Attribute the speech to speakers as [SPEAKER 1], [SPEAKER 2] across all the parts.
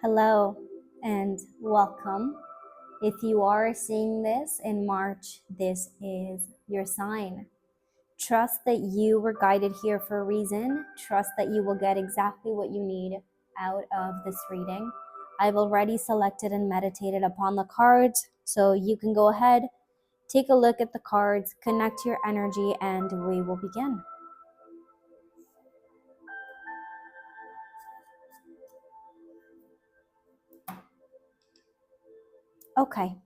[SPEAKER 1] Hello and welcome. If you are seeing this in March, this is your sign. Trust that you were guided here for a reason. Trust that you will get exactly what you need out of this reading. I've already selected and meditated upon the cards, so you can go ahead, take a look at the cards, connect your energy, and we will begin. Okay.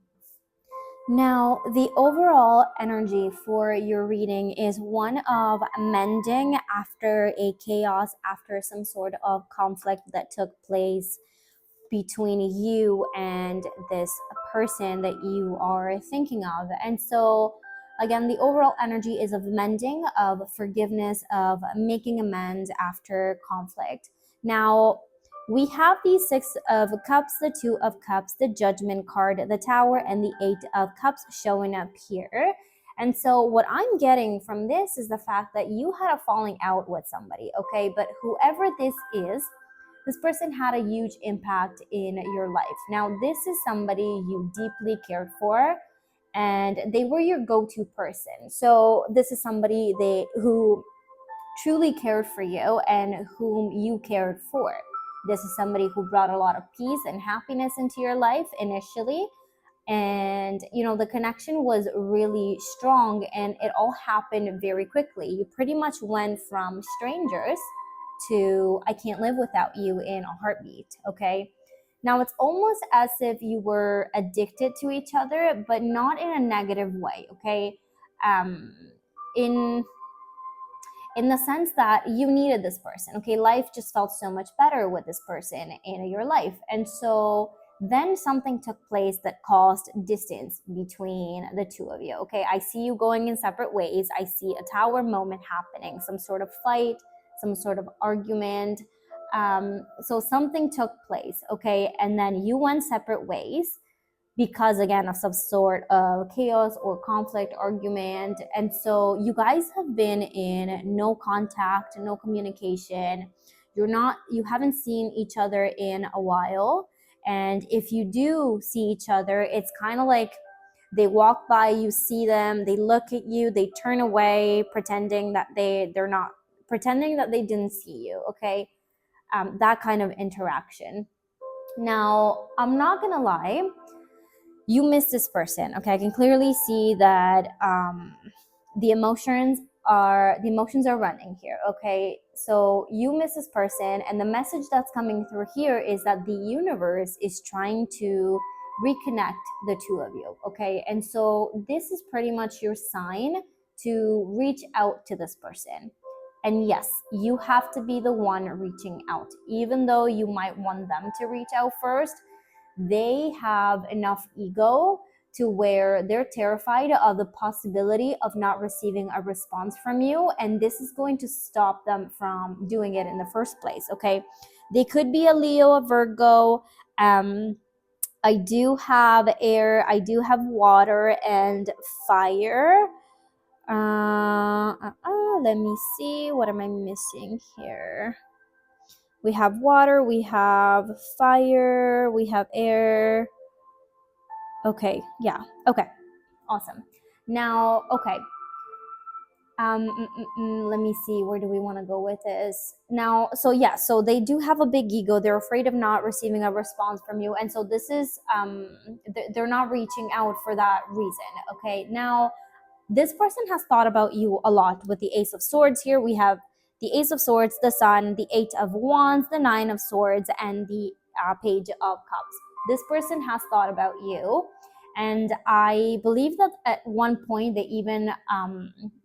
[SPEAKER 1] Now, the overall energy for your reading is one of mending after a chaos, after some sort of conflict that took place between you and this person that you are thinking of. And so, again, the overall energy is of mending, of forgiveness, of making amends after conflict. Now, we have the Six of Cups, the Two of Cups, the Judgment card, the Tower, and the Eight of Cups showing up here. And so, what I'm getting from this is the fact that you had a falling out with somebody, okay? But whoever this person had a huge impact in your life. Now, this is somebody you deeply cared for, and they were your go-to person. So, this is somebody who truly cared for you and whom you cared for. This is somebody who brought a lot of peace and happiness into your life initially. And, the connection was really strong and it all happened very quickly. You pretty much went from strangers to I can't live without you in a heartbeat, okay? Now it's almost as if you were addicted to each other, but not in a negative way, okay? Um, in in the sense that you needed this person, okay? Life just felt so much better with this person in your life. And so then something took place that caused distance between the two of you, okay? I see you going in separate ways. I see a tower moment happening, some sort of fight, some sort of argument. So something took place, okay? And then you went separate ways because again of some sort of chaos or conflict argument. And so you guys have been in no contact, no communication. You haven't seen each other in a while. And if you do see each other, it's kind of like they walk by, you see them, they look at you, they turn away, pretending that they're not, pretending that they didn't see you, okay? That kind of interaction. Now, I'm not gonna lie, you miss this person, okay? I can clearly see that the emotions are running here, okay? So you miss this person, and the message that's coming through here is that the universe is trying to reconnect the two of you, okay? And so this is pretty much your sign to reach out to this person. And yes, you have to be the one reaching out, even though you might want them to reach out first. They have enough ego to where they're terrified of the possibility of not receiving a response from you, and this is going to stop them from doing it in the first place, okay? They could be a Leo, a Virgo. I do have air, I do have water and fire. Let me see, what am I missing here? We have water, we have fire, we have air. Okay, yeah, okay, awesome. Now, okay, let me see, where do we want to go with this? Now, so yeah, so they do have a big ego. They're afraid of not receiving a response from you. And so this is, they're not reaching out for that reason, okay? Now, this person has thought about you a lot with the Ace of Swords here. We have the Ace of Swords, the Sun, the Eight of Wands, the Nine of Swords, and the Page of Cups. This person has thought about you. And I believe that at one point they even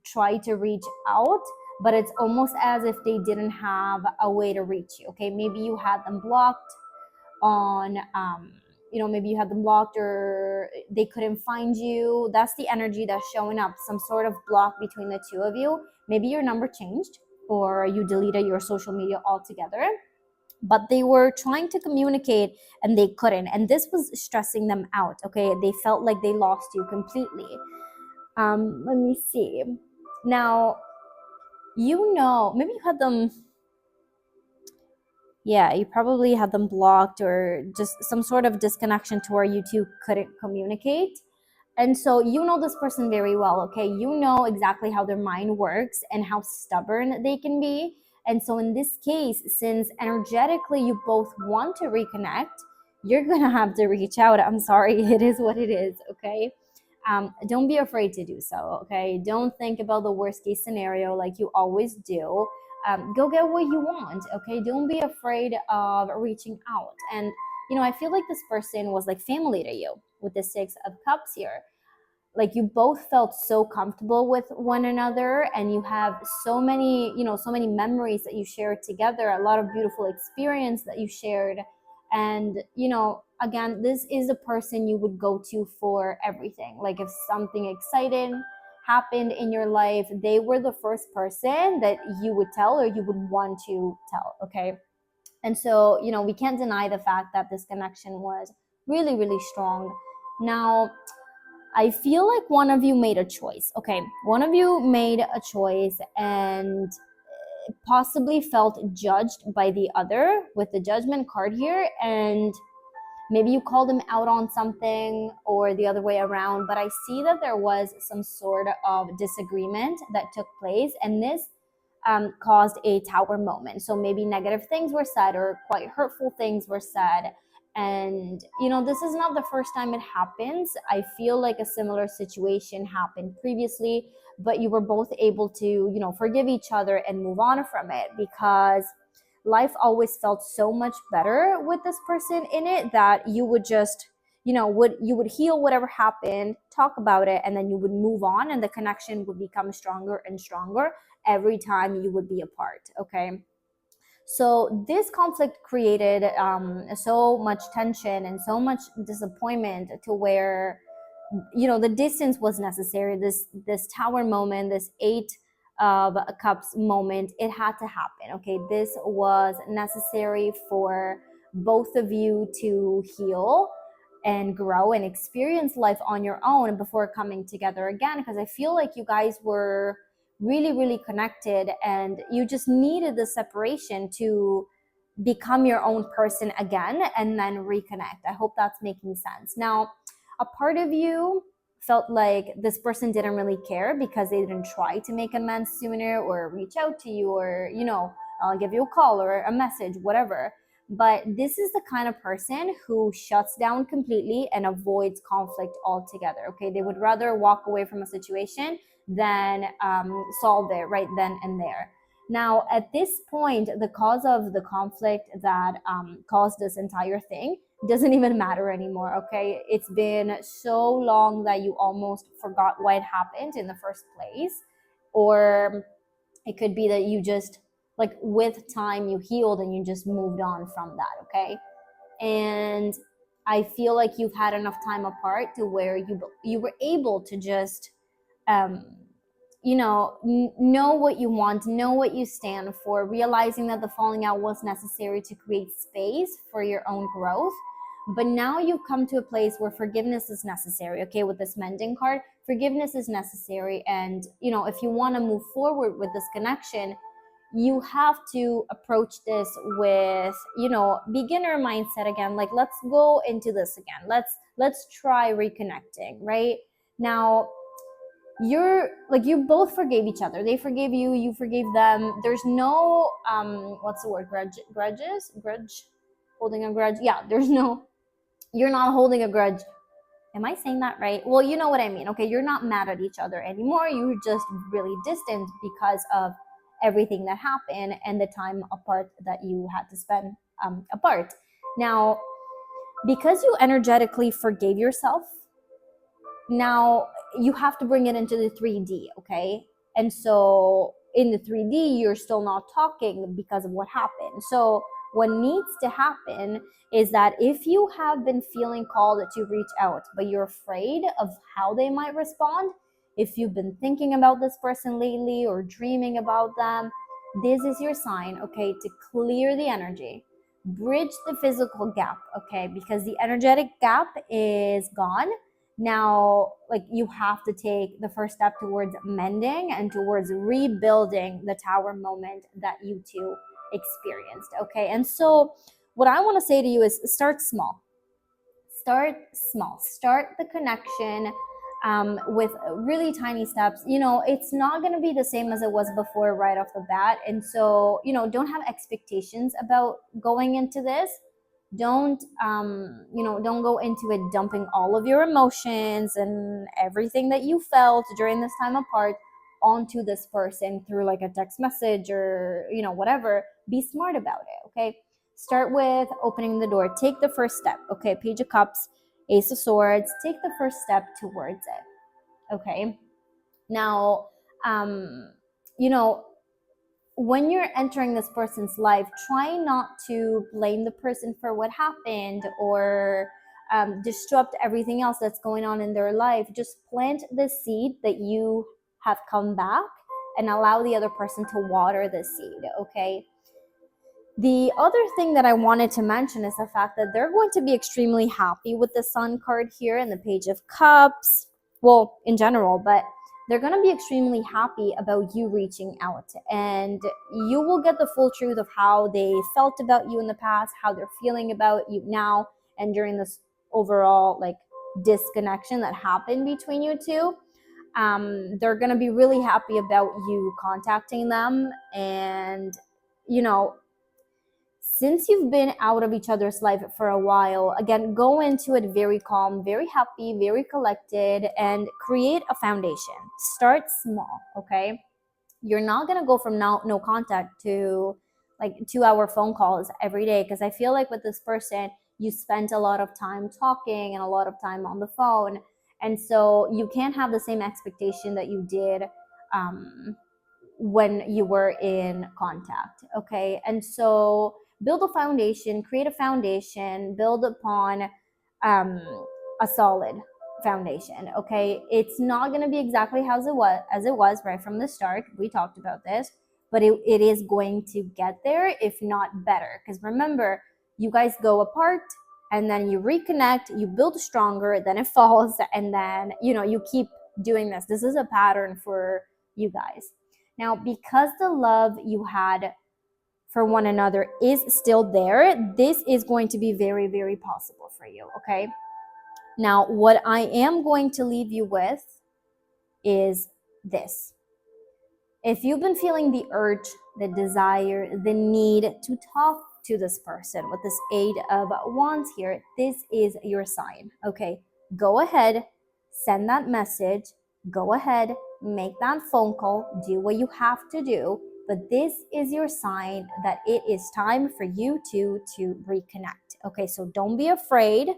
[SPEAKER 1] tried to reach out, but it's almost as if they didn't have a way to reach you, okay? Maybe you had them blocked on maybe you had them blocked or they couldn't find you. That's the energy that's showing up, some sort of block between the two of you. Maybe your number changed or you deleted your social media altogether, but they were trying to communicate and they couldn't, and this was stressing them out, okay? They felt like they lost you completely. Let me see. Now, maybe you had them, Yeah, you probably had them blocked or just some sort of disconnection to where you two couldn't communicate. And so you know this person very well, okay? You know exactly how their mind works and how stubborn they can be. And so in this case, since energetically you both want to reconnect, you're gonna have to reach out. I'm sorry, it is what it is, okay? Don't be afraid to do so, okay? Don't think about the worst case scenario like you always do. Go get what you want, okay? Don't be afraid of reaching out. And I feel like this person was like family to you with the Six of Cups here. Like you both felt so comfortable with one another, and you have so many memories that you shared together, a lot of beautiful experience that you shared. And again, this is a person you would go to for everything. Like if something exciting happened in your life, they were the first person that you would tell or you would want to tell, okay? And so we can't deny the fact that this connection was really, really strong. Now, I feel like one of you made a choice. Okay, one of you made a choice and possibly felt judged by the other with the judgment card here. And maybe you called him out on something or the other way around. But I see that there was some sort of disagreement that took place. And this caused a tower moment. So maybe negative things were said or quite hurtful things were said. And this is not the first time it happens. I feel like a similar situation happened previously, but you were both able to forgive each other and move on from it, because life always felt so much better with this person in it that you would just you would heal whatever happened, talk about it, and then you would move on, and the connection would become stronger and stronger every time you would be apart, okay? So this conflict created so much tension and so much disappointment to where the distance was necessary. This tower moment, this Eight of Cups moment, it had to happen, okay? This was necessary for both of you to heal and grow and experience life on your own before coming together again, because I feel like you guys were really, really connected, and you just needed the separation to become your own person again and then reconnect. I hope that's making sense. Now, a part of you felt like this person didn't really care because they didn't try to make amends sooner or reach out to you or give you a call or a message, whatever. But this is the kind of person who shuts down completely and avoids conflict altogether, okay? They would rather walk away from a situation than solve it right then and there. Now, at this point, the cause of the conflict that caused this entire thing doesn't even matter anymore, okay? It's been so long that you almost forgot why it happened in the first place. Or it could be that you just, like, with time, you healed and you just moved on from that, okay? And I feel like you've had enough time apart to where you were able to just um, know what you want, know what you stand for, realizing that the falling out was necessary to create space for your own growth. But now you've come to a place where forgiveness is necessary, okay? With this mending card, forgiveness is necessary. And, if you want to move forward with this connection, you have to approach this with beginner mindset again. Like, let's go into this again, let's try reconnecting. Right now, you both forgave each other. They forgave you, you forgave them. There's no what's the word, grudge, holding a grudge. Yeah, you're not holding a grudge. Am I saying that right? Well, you know what I mean. Okay, you're not mad at each other anymore. You're just really distant because of everything that happened and the time apart that you had to spend apart. Now, because you energetically forgave yourself, now you have to bring it into the 3D, okay? And so in the 3D, you're still not talking because of what happened. So what needs to happen is that if you have been feeling called to reach out, but you're afraid of how they might respond, if you've been thinking about this person lately or dreaming about them, this is your sign, okay, to clear the energy, bridge the physical gap, okay? Because the energetic gap is gone. Now, like, you have to take the first step towards mending and towards rebuilding the tower moment that you two experienced. Okay, and so what I want to say to you is start small. Start small. Start the connection with really tiny steps. It's not going to be the same as it was before right off the bat. And so, don't have expectations about going into this. Don't go into it dumping all of your emotions and everything that you felt during this time apart onto this person through like a text message or whatever. Be smart about it. Okay, start with opening the door. Take the first step. Okay, Page of Cups, Ace of Swords. Take the first step towards it. Okay, now you know when you're entering this person's life, try not to blame the person for what happened or disrupt everything else that's going on in their life. Just plant the seed that you have come back and allow the other person to water the seed. Okay, the other thing that I wanted to mention is the fact that they're going to be extremely happy with the Sun card here and the Page of Cups. Well, in general, but they're going to be extremely happy about you reaching out. And you will get the full truth of how they felt about you in the past, how they're feeling about you now, and during this overall like disconnection that happened between you two. They're going to be really happy about you contacting them. And, since you've been out of each other's life for a while, again, go into it very calm, very happy, very collected, and create a foundation. Start small, okay? You're not gonna go from no contact to like 2-hour phone calls every day, because I feel like with this person, you spent a lot of time talking and a lot of time on the phone. And so you can't have the same expectation that you did when you were in contact. Okay, and so build a foundation, create a foundation, build upon a solid foundation. Okay, it's not going to be exactly as it was right from the start. We talked about this, but it is going to get there, if not better, because remember, you guys go apart and then you reconnect, you build stronger, then it falls, and then you keep doing this is a pattern for you guys. Now, because the love you had for one another is still there, this is going to be very, very possible for you, okay? Now, what I am going to leave you with is this. If you've been feeling the urge, the desire, the need to talk to this person with this Eight of Wands here, this is your sign, okay? Go ahead, send that message, go ahead, make that phone call, do what you have to do, but this is your sign that it is time for you to reconnect, okay? So don't be afraid.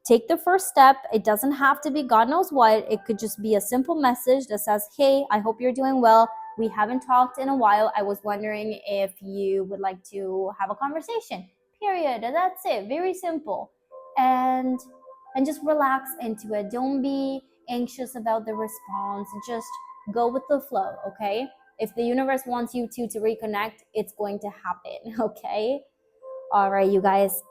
[SPEAKER 1] Take the first step. It doesn't have to be God knows what. It could just be a simple message that says, hey, I hope you're doing well. We haven't talked in a while. I was wondering if you would like to have a conversation. Period. That's it. Very simple. And just relax into it. Don't be anxious about the response. Just go with the flow, okay? If the universe wants you to reconnect, it's going to happen, okay? All right, you guys.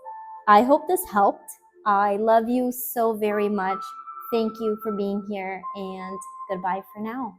[SPEAKER 1] I hope this helped. I love you so very much. Thank you for being here, and goodbye for now.